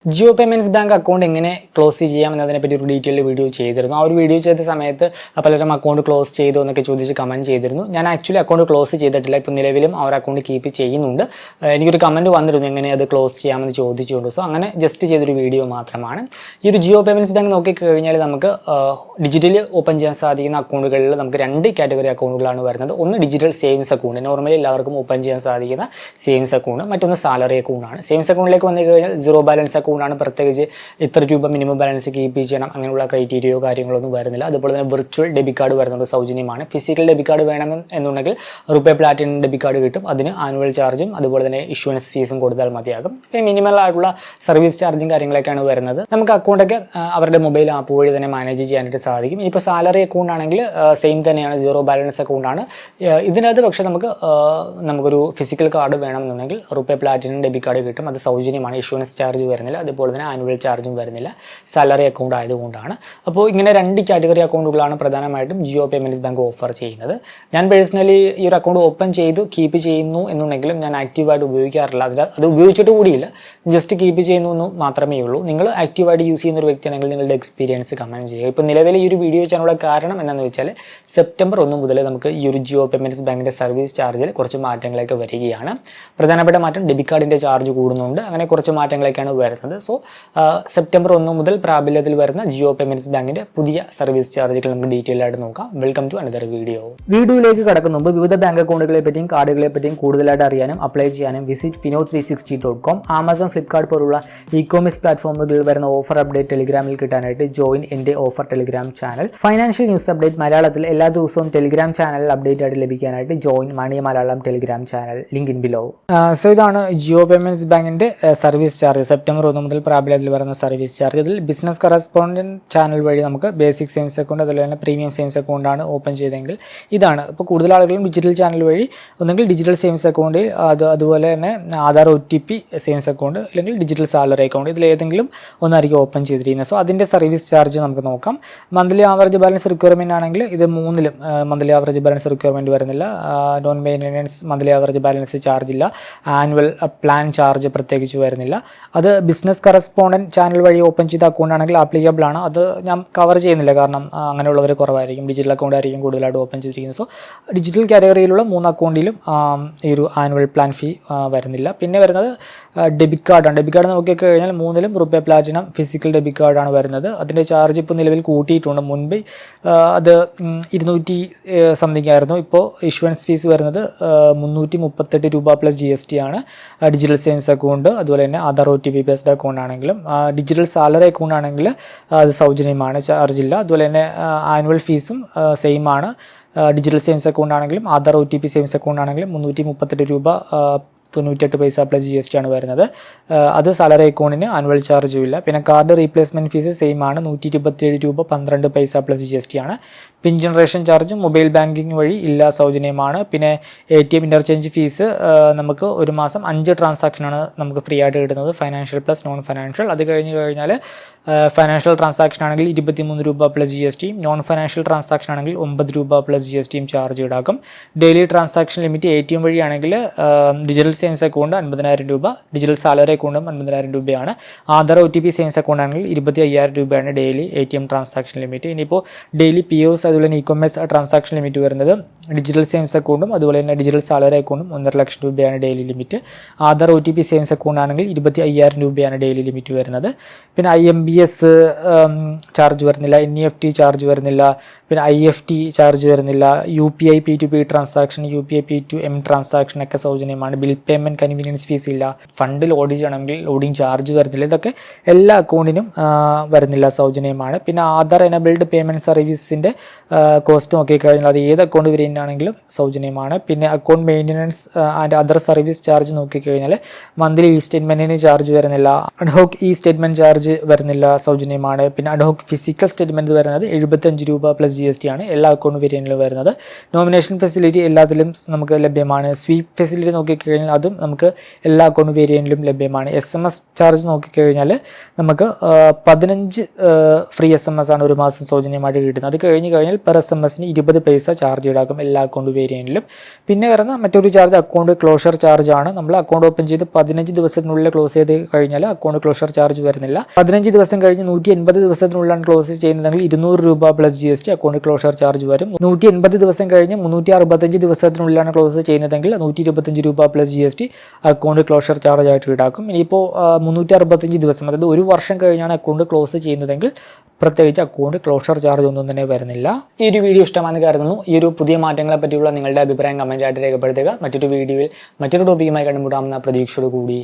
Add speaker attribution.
Speaker 1: Jio payments bank account എങ്ങനെ close ചെയ്യാമെന്നതിനെപ്പറ്റി ഒരു detailed video ചെയ്തിരുന്നു. ആ ഒരു വീഡിയോ ചെയ്ത സമയത്ത് പലരും അക്കൗണ്ട് ക്ലോസ് ചെയ്തു എന്നൊക്കെ ചോദിച്ച് കമൻറ്റ് ചെയ്തിരുന്നു. ഞാൻ ആക്ച്വലി അക്കൗണ്ട് ക്ലോസ് ചെയ്തിട്ടില്ല. ഇപ്പോൾ നിലവിലും ആ ഒരു അക്കൗണ്ട് കീപ്പ് ചെയ്യുന്നുണ്ട്. എനിക്കൊരു കമൻറ്റ് വന്നിരുന്നു എങ്ങനെ അത് ക്ലോസ് ചെയ്യാമെന്ന് ചോദിച്ചുകൊണ്ട്. സോ അങ്ങനെ ജസ്റ്റ് ചെയ്തൊരു വീഡിയോ മാത്രമാണ്. ഈ ഒരു ജിയോ പേയ്മെൻറ്റ്സ് ബാങ്ക് നോക്കിക്കഴിഞ്ഞാൽ നമുക്ക് ഡിജിറ്റലി ഓപ്പൺ ചെയ്യാൻ സാധിക്കുന്ന അക്കൗണ്ടുകളിൽ നമുക്ക് രണ്ട് കാറ്റഗറി അക്കൗണ്ടുകളാണ് വരുന്നത്. ഒന്ന് ഡിജിറ്റൽ സേവിങ്സ് അക്കൗണ്ട്, നോർമലി എല്ലാവർക്കും ഓപ്പൺ ചെയ്യാൻ സാധിക്കുന്ന സേവിങ്സ് അക്കൗണ്ട്. മറ്റൊന്ന് സാലറി അക്കൗണ്ടാണ്. സേവിങ്സ് അക്കൗണ്ടിലേക്ക് വന്നു കഴിഞ്ഞാൽ സീറോ ബാലൻസ് അക്കൗണ്ടാണ്. പ്രത്യേകിച്ച് ഇത്ര രൂപ മിനിമം ബാലൻസ് കീപ്പ് ചെയ്യണം അങ്ങനെയുള്ള ക്രൈറ്റീരിയയോ കാര്യങ്ങളൊന്നും വരുന്നില്ല. അതുപോലെ തന്നെ വിർച്വൽ ഡെബിറ്റ് കാർഡ് വരുന്നുണ്ട്, സൗജന്യമാണ്. ഫിസിക്കൽ ഡെബിറ്റ് കാർഡ് വേണം എന്നുണ്ടെങ്കിൽ റുപേ പ്ലാറ്റിനം ഡെബിറ്റ് കാർഡ് കിട്ടും. അതിന് ആനുവൽ ചാർജും അതുപോലെ തന്നെ ഇഷ്യൂവൻസ് ഫീസും കൊടുത്താൽ മതിയാകും. പിന്നെ മിനിമൽ ആയിട്ടുള്ള സർവീസ് ചാർജും കാര്യങ്ങളൊക്കെയാണ് വരുന്നത്. നമുക്ക് അക്കൗണ്ടൊക്കെ അവരുടെ മൊബൈൽ ആപ്പ് വഴി തന്നെ മാനേജ് ചെയ്യാനായിട്ട് സാധിക്കും. ഇപ്പോൾ സാലറി അക്കൗണ്ട് ആണെങ്കിൽ സെയിം തന്നെയാണ്, സീറോ ബാലൻസ് അക്കൗണ്ടാണ്. ഇതിനകത്ത് പക്ഷേ നമുക്കൊരു ഫിസിക്കൽ കാർഡ് വേണമെന്നുണ്ടെങ്കിൽ റുപേ പ്ലാറ്റിനം ഡെബിറ്റ് കാർഡ് കിട്ടും. അത് സൗജന്യമാണ്, ഇഷ്യൂവൻസ് ചാർജ് വരുന്നില്ല. അതുപോലെ തന്നെ ആനുവൽ ചാർജും വരുന്നില്ല, സാലറി അക്കൗണ്ട് ആയതുകൊണ്ടാണ്. അപ്പോൾ ഇങ്ങനെ രണ്ട് കാറ്റഗറി അക്കൗണ്ടുകളാണ് പ്രധാനമായിട്ടും ജിയോ പേയ്മെൻറ്റ്സ് ബാങ്ക് ഓഫർ ചെയ്യുന്നത്. ഞാൻ പേഴ്സണലി ഈ ഒരു അക്കൗണ്ട് ഓപ്പൺ ചെയ്തു കീപ്പ് ചെയ്യുന്നു എന്നുണ്ടെങ്കിലും ഞാൻ ആക്റ്റീവായിട്ട് ഉപയോഗിക്കാറില്ല. അത് ഉപയോഗിച്ചിട്ട് കൂടിയില്ല, ജസ്റ്റ് കീപ്പ് ചെയ്യുന്നു എന്ന് മാത്രമേ ഉള്ളൂ. നിങ്ങൾ ആക്റ്റീവായിട്ട് യൂസ് ചെയ്യുന്ന ഒരു വ്യക്തിയാണെങ്കിൽ നിങ്ങളുടെ എക്സ്പീരിയൻസ് കമൻറ്റ് ചെയ്യുക. ഇപ്പോൾ നിലവിൽ ഈ ഒരു വീഡിയോ ചെയ്യാനുള്ള കാരണം എന്താണെന്ന് വെച്ചാൽ സെപ്റ്റംബർ 1 മുതൽ നമുക്ക് ഈ ഒരു ജിയോ പേയ്മെൻറ്റ്സ് ബാങ്കിൻ്റെ സർവീസ് ചാർജിൽ കുറച്ച് മാറ്റങ്ങളൊക്കെ വരികയാണ്. പ്രധാനപ്പെട്ട മാറ്റം ഡെബിറ്റ് കാർഡിൻ്റെ ചാർജ് കൂടുന്നുണ്ട്. അങ്ങനെ കുറച്ച് മാറ്റങ്ങളൊക്കെയാണ് വരുന്നത്. സോ സെപ്റ്റംബർ 1 മുതൽ പ്രാബല്യത്തിൽ വരുന്ന ജിയോ പേയ്മെൻറ്റ്സ് ബാങ്കിൻ്റെ പുതിയ സർവീസ് ചാർജുകൾ നമുക്ക് ഡീറ്റെയിൽ ആയിട്ട് നോക്കാം. Welcome to another video. വീഡിയോയിലേക്ക് കടക്കുന്ന മുമ്പ് വിവിധ ബാങ്ക് അക്കൗണ്ടുകളെ പറ്റിയും കാർഡുകളെ പറ്റിയും കൂടുതലായിട്ട് അറിയാനും അപ്ലൈ ചെയ്യാനും വിസിറ്റ് fino360.com, ആമസോൺ, ഫ്ലിപ്കാർട്ട് പോലുള്ള ഇ-കോമേഴ്സ് പ്ലാറ്റ്ഫോമുകളിൽ വരുന്ന ഓഫർ അപ്ഡേറ്റ് ടെലിഗ്രാമിൽ കിട്ടാനായിട്ട് ജോയിൻ എൻ്റെ offer Telegram channel. Financial news update മലയാളത്തിൽ എല്ലാ ദിവസവും ടെലിഗ്രാം ചാനലിൽ അപ്ഡേറ്റ് ആയിട്ട് ലഭിക്കാനായിട്ട് join money Malayalam Telegram channel, link in below. So ഇതാണ് ജിയോ പേയ്മെൻറ്റ്സ് ബാങ്കിൻ്റെ സർവീസ് ചാർജ്. സെപ്റ്റംബർ 1 മുതൽ പ്രാബല്യത്തിൽ വരുന്ന സർവീസ് ചാർജ്. ഇതിൽ ബിസിനസ് കറസ്പോണ്ടൻറ്റ് ചാനൽ വഴി നമുക്ക് ബേസിക് സേവിങ്സ് അക്കൗണ്ട് അതുപോലെ തന്നെ പ്രീമിയം സേവിങ്സ് അക്കൗണ്ടാണ് ഓപ്പൺ ചെയ്തെങ്കിൽ ഇതാണ്. ഇപ്പോൾ കൂടുതൽ ആളുകളും ഡിജിറ്റൽ ചാനൽ വഴി ഒന്നെങ്കിൽ ഡിജിറ്റൽ സേവിങ്സ് അക്കൗണ്ട്, അതുപോലെ തന്നെ ആധാർ OTP സേവിങ്സ് അക്കൗണ്ട്, അല്ലെങ്കിൽ ഡിജിറ്റൽ സാലറി അക്കൗണ്ട്, ഇതിലേതെങ്കിലും ഒന്നായിരിക്കും ഓപ്പൺ ചെയ്തിരിക്കുന്നത്. സോ അതിൻ്റെ സർവീസ് ചാർജ് നമുക്ക് നോക്കാം. മന്ത്ലി ആവറേജ് ബാലൻസ് റിക്വയർമെൻറ്റ് ആണെങ്കിൽ ഇത് മൂന്നിലും മന്ത്ലി ആവറേജ് ബാലൻസ് റിക്വയർമെൻറ്റ് വരുന്നില്ല. Non maintenance monthly average balance charge ഇല്ല. ആനുവൽ പ്ലാൻ ചാർജ് പ്രത്യേകിച്ച് വരുന്നില്ല. അത് ബിസിനസ് കറസ്പോണ്ടൻറ്റ് ചാനൽ വഴി ഓപ്പൺ ചെയ്ത അക്കൗണ്ട് ആണെങ്കിൽ ആപ്ലിക്കബിൾ ആണ്. അത് ഞാൻ കവർ ചെയ്യുന്നില്ല, കാരണം അങ്ങനെയുള്ളവർ കുറവായിരിക്കും. ഡിജിറ്റൽ അക്കൗണ്ട് ആയിരിക്കും കൂടുതലായിട്ട് ഓപ്പൺ ചെയ്തിരിക്കുന്നത്. സോ ഡിജിറ്റൽ കാറ്റഗറിയിലുള്ള 3 അക്കൗണ്ടിലും ഈ ഒരു ആനുവൽ പ്ലാൻ ഫീ വരുന്നില്ല. പിന്നെ വരുന്നത് ഡെബിറ്റ് കാർഡാണ്. ഡെബിറ്റ് കാർഡ് നോക്കിക്കഴിഞ്ഞാൽ മൂന്നിലും റുപേ പ്ലാറ്റിനം ഫിസിക്കൽ ഡെബിറ്റ് കാർഡാണ് വരുന്നത്. അതിൻ്റെ ചാർജ് ഇപ്പോൾ നിലവിൽ കൂട്ടിയിട്ടുണ്ട്. മുൻപ് അത് 200 സംതിങ് ആയിരുന്നു. ഇപ്പോൾ ഇഷ്യൂവൻസ് ഫീസ് വരുന്നത് 338 രൂപ പ്ലസ് GST ആണ്. ഡിജിറ്റൽ സേവിങ്സ് അക്കൗണ്ട് അതുപോലെ തന്നെ ആധാർ OTP ബേസ്ഡ് അക്കൗണ്ട് ആണെങ്കിലും ഡിജിറ്റൽ സാലറി അക്കൗണ്ട് ആണെങ്കിൽ അത് സൗജന്യമാണ്, ചാർജില്ല. അതുപോലെ തന്നെ ആനുവൽ ഫീസും സെയിം ആണ്. ഡിജിറ്റൽ സേവിങ്സ് അക്കൗണ്ട് ആണെങ്കിലും ആധാർ OTP സേവിങ്സ് അക്കൗണ്ട് ആണെങ്കിലും 338 രൂപ 98 പൈസ പ്ലസ് GST ആണ് വരുന്നത്. അത് സാലറി അക്കൗണ്ടിന് ആനുവൽ ചാർജും ഇല്ല. പിന്നെ കാർഡ് റീപ്ലേസ്മെൻറ്റ് ഫീസ് സെയിം ആണ്, 127 രൂപ 12 പൈസ പ്ലസ് GST ആണ്. പിൻ ജനറേഷൻ ചാർജ് മൊബൈൽ ബാങ്കിങ് വഴി ഇല്ല, സൗജന്യമാണ്. പിന്നെ ATM ഇൻ്റർചേഞ്ച് ഫീസ് നമുക്ക് ഒരു മാസം 5 ട്രാൻസാക്ഷനാണ് നമുക്ക് ഫ്രീ ആയിട്ട് കിട്ടുന്നത്, ഫൈനാൻഷ്യൽ പ്ലസ് നോൺ ഫൈനാൻഷ്യൽ. അത് കഴിഞ്ഞ് കഴിഞ്ഞാൽ ഫൈനാൻഷ്യൽ ട്രാൻസാക്ഷൻ ആണെങ്കിൽ 23 രൂപ plus GST, non financial transaction ആണെങ്കിൽ 9 രൂപ പ്ലസ് GST ചാർജ് ഈടാക്കും. ഡെയിലി ട്രാൻസാക്ഷൻ ലിമിറ്റ് ATM വഴിയാണെങ്കിൽ ഡിജിറ്റൽ സേവിങ്സ് അക്കൗണ്ട് 50,000 രൂപ, ഡിജിറ്റൽ സാലറി അക്കൗണ്ടും 50,000 രൂപയാണ്. ആധാർ OTP സേവിങ്സ് അക്കൗണ്ട് ആണെങ്കിൽ 25,000 രൂപയാണ് ഡെയിലി ATM ട്രാൻസാക്ഷൻ ലിമിറ്റ്. ഇനിയിപ്പോൾ ഡെയിലി POS അതുപോലെ തന്നെ ഇ-കൊമേഴ്സ് ട്രാൻസാക്ഷൻ ലിമിറ്റ് വരുന്നത് ഡിജിറ്റൽ സേവിങ്സ് അക്കൗണ്ടും അതുപോലെ തന്നെ ഡിജിറ്റൽ സാലറി അക്കൗണ്ടും 1.5 ലക്ഷം രൂപയാണ് daily limit. Aadhaar OTP savings account ആണെങ്കിൽ 25,000 രൂപയാണ് ഡെയിലി ലിമിറ്റ് വരുന്നത്. പിന്നെ IMBS ചാർജ് വരുന്നില്ല, NEFT ചാർജ് വരുന്നില്ല, പിന്നെ IFT ചാർജ് വരുന്നില്ല. UPI P2P transaction, UPI P2M transaction ഒക്കെ സൗജന്യമാണ്. ബിൽ പേയ്മെൻറ്റ് കൺവീനിയൻസ് ഫീസ് ഇല്ല. ഫണ്ട് ലോഡ് ചെയ്യണമെങ്കിൽ ലോഡിങ് ചാർജ് വരുന്നില്ല. ഇതൊക്കെ എല്ലാ അക്കൗണ്ടിനും വരുന്നില്ല, സൗജന്യമാണ്. പിന്നെ ആധാർ എനബിൾഡ് പേയ്മെൻറ്റ് സർവീസിൻ്റെ കോസ്റ്റ് നോക്കിക്കഴിഞ്ഞാൽ അത് ഏത് അക്കൗണ്ട് വേരിയൻ്റാണെങ്കിലും സൗജന്യമാണ്. പിന്നെ account maintenance and other service charge നോക്കിക്കഴിഞ്ഞാൽ മന്ത്ലി ഇ സ്റ്റേറ്റ്മെൻറ്റിന് ചാർജ് വരുന്നില്ല, അഡ്ഹോക്ക് ഇ സ്റ്റേറ്റ്മെൻറ്റ് ചാർജ് വരുന്നില്ല, സൗജന്യമാണ്. പിന്നെ അഡ്ഹോക്ക് ഫിസിക്കൽ സ്റ്റേറ്റ്മെൻറ്റ് വരുന്നത് 75 രൂപ പ്ലസ് GST ആണ് എല്ലാ അക്കൗണ്ട് വേരിയൻറ്റിലും വരുന്നത്. നോമിനേഷൻ ഫെസിലിറ്റി എല്ലാത്തിലും നമുക്ക് ലഭ്യമാണ്. സ്വീപ്പ് ഫെസിലിറ്റി നോക്കിക്കഴിഞ്ഞാൽ അതും നമുക്ക് എല്ലാ അക്കൗണ്ട് വേരിയൻറ്റിലും ലഭ്യമാണ്. SMS ചാർജ് നോക്കിക്കഴിഞ്ഞാൽ നമുക്ക് 15 ഫ്രീ SMS ആണ് ഒരു മാസം സൗജന്യമായിട്ട് കിട്ടുന്നത്. അത് കഴിഞ്ഞ് കഴിഞ്ഞാൽ പെർ SMS-ന് 20 പൈസ ചാർജ് ഈടാക്കും എല്ലാ അക്കൗണ്ട് വേരിയൻറ്റിലും. പിന്നെ വരുന്ന മറ്റൊരു ചാർജ് അക്കൗണ്ട് ക്ലോഷർ ചാർജ് ആണ്. നമ്മൾ അക്കൗണ്ട് ഓപ്പൺ ചെയ്ത് 15 ദിവസത്തിനുള്ളിൽ ക്ലോസ് ചെയ്ത് കഴിഞ്ഞാൽ അക്കൗണ്ട് ക്ലോഷർ ചാർജ് വരുന്നില്ല. 15 ദിവസം കഴിഞ്ഞ് 180 ദിവസത്തിനുള്ളിലാണ് ക്ലോസ് ചെയ്യുന്നതെങ്കിൽ 200 രൂപ plus GST account closure charge വരും. 180 ദിവസം കഴിഞ്ഞ് 365 ദിവസത്തിനുള്ളിലാണ് ക്ലോസ് ചെയ്യുന്നതെങ്കിൽ 125 രൂപ plus GST account closure charge ആയിട്ട് ഈടാക്കും. ഇനിയിപ്പോൾ 365 ദിവസം, അതായത് ഒരു വർഷം കഴിഞ്ഞാണ് അക്കൗണ്ട് ക്ലോസ് ചെയ്യുന്നതെങ്കിൽ പ്രത്യേകിച്ച് അക്കൗണ്ട് ക്ലോഷർ ചാർജ് ഒന്നും തന്നെ വരുന്നില്ല. ഈ ഒരു വീഡിയോ ഇഷ്ടമാണെന്ന് കരുതുന്നു. ഈ ഒരു പുതിയ മാറ്റങ്ങളെ പറ്റിയുള്ള നിങ്ങളുടെ അഭിപ്രായം കമൻറ്റായിട്ട് രേഖപ്പെടുത്തുക. മറ്റൊരു വീഡിയോയിൽ മറ്റൊരു ടോപ്പിക്കുമായി കണ്ടുമുട്ടാമെന്ന പ്രതീക്ഷയോടുകൂടി